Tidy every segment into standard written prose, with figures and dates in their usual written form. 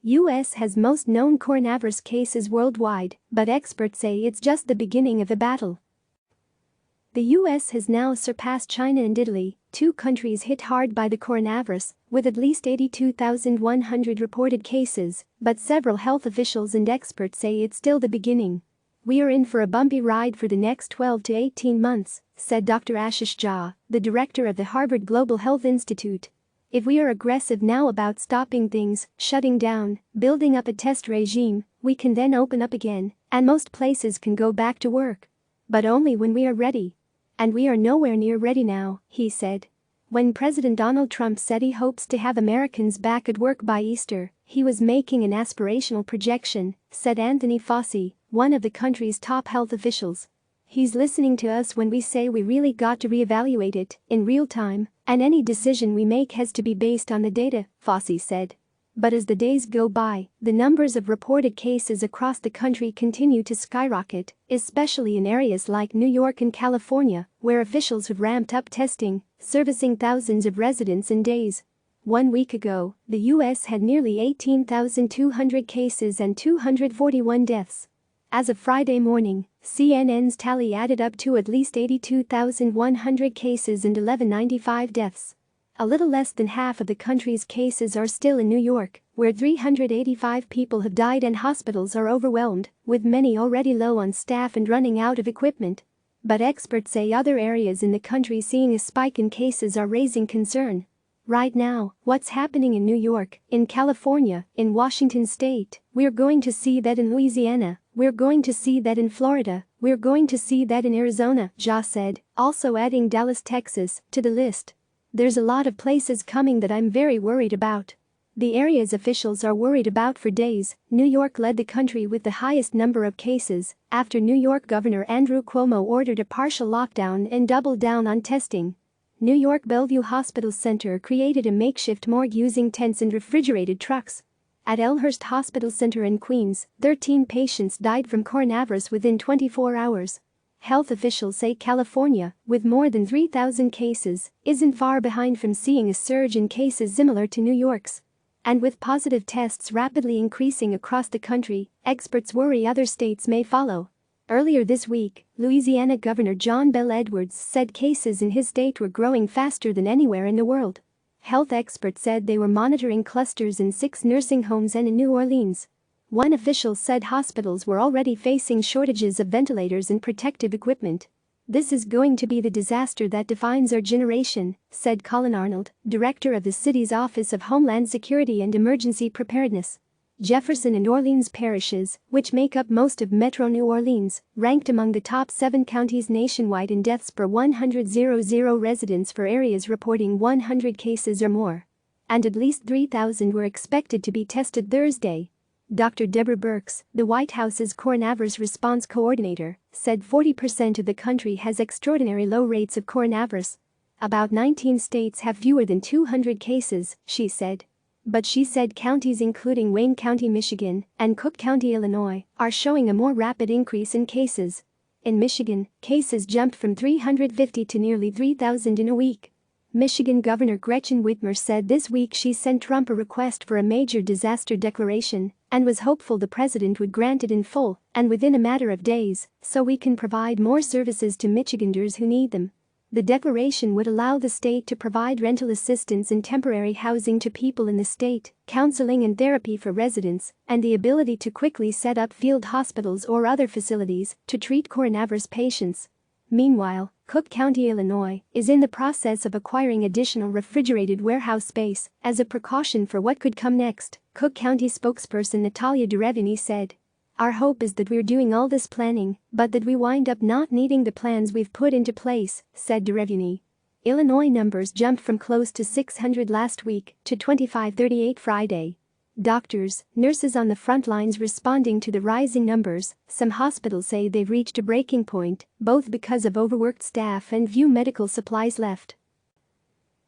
U.S. has most known coronavirus cases worldwide, but experts say it's just the beginning of the battle. The U.S. has now surpassed China and Italy, two countries hit hard by the coronavirus, with at least 82,100 reported cases, but several health officials and experts say it's still the beginning. "We are in for a bumpy ride for the next 12 to 18 months," said Dr. Ashish Jha, the director of the Harvard Global Health Institute. "If we are aggressive now about stopping things, shutting down, building up a test regime, we can then open up again, and most places can go back to work. But only when we are ready. And we are nowhere near ready now," he said. When President Donald Trump said he hopes to have Americans back at work by Easter, he was making an aspirational projection, said Anthony Fauci, one of the country's top health officials. "He's listening to us when we say we really got to reevaluate it in real time, and any decision we make has to be based on the data," Fauci said. But as the days go by, the numbers of reported cases across the country continue to skyrocket, especially in areas like New York and California, where officials have ramped up testing, servicing thousands of residents in days. 1 week ago, the U.S. had nearly 18,200 cases and 241 deaths. As of Friday morning, CNN's tally added up to at least 82,100 cases and 1,195 deaths. A little less than half of the country's cases are still in New York, where 385 people have died and hospitals are overwhelmed, with many already low on staff and running out of equipment. But experts say other areas in the country seeing a spike in cases are raising concern. Right now, what's happening in New York, in California, in Washington state, we're going to see that in Louisiana, we're going to see that in Florida, we're going to see that in Arizona, Jha said, also adding Dallas, Texas, to the list. "There's a lot of places coming that I'm very worried about." The area's officials are worried about for days. New York led the country with the highest number of cases after New York Governor Andrew Cuomo ordered a partial lockdown and doubled down on testing. New York Bellevue Hospital Center created a makeshift morgue using tents and refrigerated trucks. At Elmhurst Hospital Center in Queens, 13 patients died from coronavirus within 24 hours. Health officials say California, with more than 3,000 cases, isn't far behind from seeing a surge in cases similar to New York's. And with positive tests rapidly increasing across the country, experts worry other states may follow. Earlier this week, Louisiana Governor John Bel Edwards said cases in his state were growing faster than anywhere in the world. Health experts said they were monitoring clusters in 6 nursing homes and in New Orleans. One official said hospitals were already facing shortages of ventilators and protective equipment. "This is going to be the disaster that defines our generation," said Colin Arnold, director of the city's Office of Homeland Security and Emergency Preparedness. Jefferson and Orleans parishes, which make up most of Metro New Orleans, ranked among the top 7 counties nationwide in deaths per 100,000 residents for areas reporting 100 cases or more. And at least 3,000 were expected to be tested Thursday. Dr. Deborah Birx, the White House's coronavirus response coordinator, said 40% of the country has extraordinary low rates of coronavirus. About 19 states have fewer than 200 cases, she said. But she said counties including Wayne County, Michigan, and Cook County, Illinois, are showing a more rapid increase in cases. In Michigan, cases jumped from 350 to nearly 3,000 in a week. Michigan Governor Gretchen Whitmer said this week she sent Trump a request for a major disaster declaration and was hopeful the president would grant it in full and within a matter of days so we can provide more services to Michiganders who need them. The declaration would allow the state to provide rental assistance and temporary housing to people in the state, counseling and therapy for residents, and the ability to quickly set up field hospitals or other facilities to treat coronavirus patients. Meanwhile, Cook County, Illinois, is in the process of acquiring additional refrigerated warehouse space as a precaution for what could come next, Cook County spokesperson Natalia Derevini said. "Our hope is that we're doing all this planning, but that we wind up not needing the plans we've put into place," said Derevini. Illinois numbers jumped from close to 600 last week to 2,538 Friday. Doctors, nurses on the front lines responding to the rising numbers. Some hospitals say they've reached a breaking point, both because of overworked staff and few medical supplies left.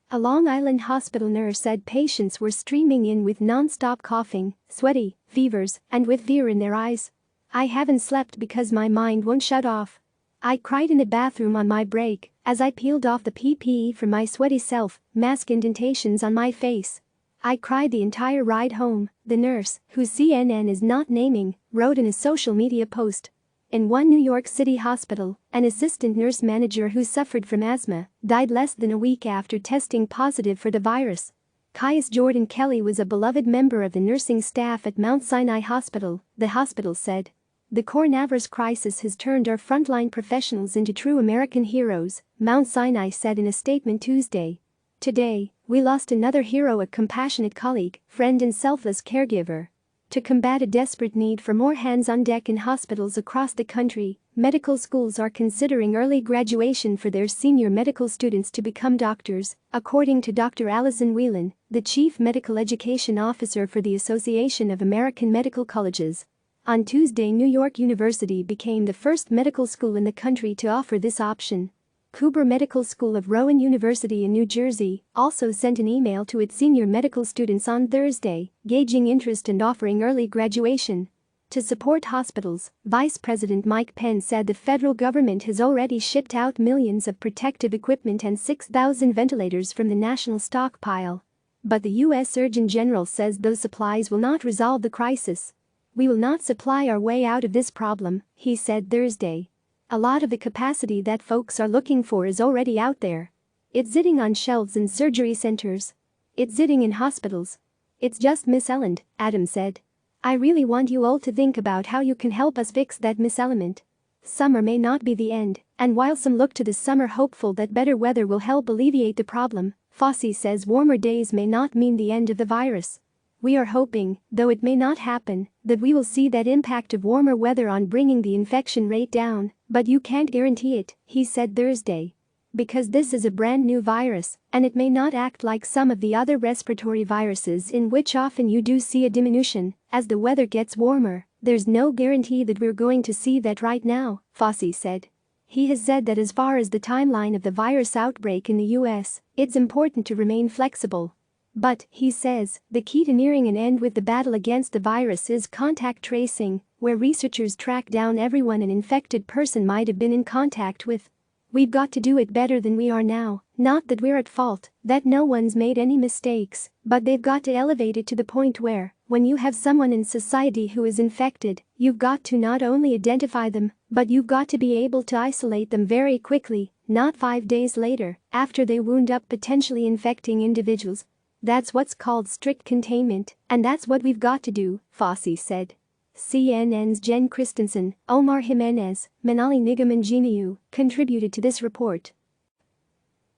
A Long Island hospital nurse said patients were streaming in with non-stop coughing, sweaty, fevers, and with fear in their eyes. "I haven't slept because my mind won't shut off. I cried in the bathroom on my break as I peeled off the PPE from my sweaty self, mask indentations on my face. "I cried the entire ride home," the nurse, who CNN is not naming, wrote in a social media post. In one New York City hospital, an assistant nurse manager who suffered from asthma died less than a week after testing positive for the virus. Caius Jordan Kelly was a beloved member of the nursing staff at Mount Sinai Hospital, the hospital said. "The coronavirus crisis has turned our frontline professionals into true American heroes," Mount Sinai said in a statement Tuesday. "Today, we lost another hero, a compassionate colleague, friend and selfless caregiver." To combat a desperate need for more hands on deck in hospitals across the country, medical schools are considering early graduation for their senior medical students to become doctors, according to Dr. Allison Whelan, the Chief Medical Education Officer for the Association of American Medical Colleges. On Tuesday, New York University became the first medical school in the country to offer this option. Cooper Medical School of Rowan University in New Jersey also sent an email to its senior medical students on Thursday, gauging interest and offering early graduation. To support hospitals, Vice President Mike Pence said the federal government has already shipped out millions of protective equipment and 6,000 ventilators from the national stockpile. But the U.S. Surgeon General says those supplies will not resolve the crisis. "We will not supply our way out of this problem," he said Thursday. "A lot of the capacity that folks are looking for is already out there. It's sitting on shelves in surgery centers. It's sitting in hospitals. It's just miselement," Adams said. "I really want you all to think about how you can help us fix that miselement. Summer may not be the end, and while some look to the summer hopeful that better weather will help alleviate the problem, Fauci says warmer days may not mean the end of the virus. We are hoping, though it may not happen, that we will see that impact of warmer weather on bringing the infection rate down, but you can't guarantee it," he said Thursday. "Because this is a brand new virus, and it may not act like some of the other respiratory viruses in which often you do see a diminution as the weather gets warmer, there's no guarantee that we're going to see that right now," Fauci said. He has said that as far as the timeline of the virus outbreak in the U.S., it's important to remain flexible. But, he says, the key to nearing an end with the battle against the virus is contact tracing, where researchers track down everyone an infected person might have been in contact with. "We've got to do it better than we are now, not that we're at fault, that no one's made any mistakes, but they've got to elevate it to the point where, when you have someone in society who is infected, you've got to not only identify them, but you've got to be able to isolate them very quickly, not 5 days later, after they wound up potentially infecting individuals. That's what's called strict containment, and that's what we've got to do," Fauci said. CNN's Jen Christensen, Omar Jimenez, Manali Nigamanjiniu contributed to this report.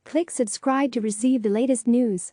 Click subscribe to receive the latest news.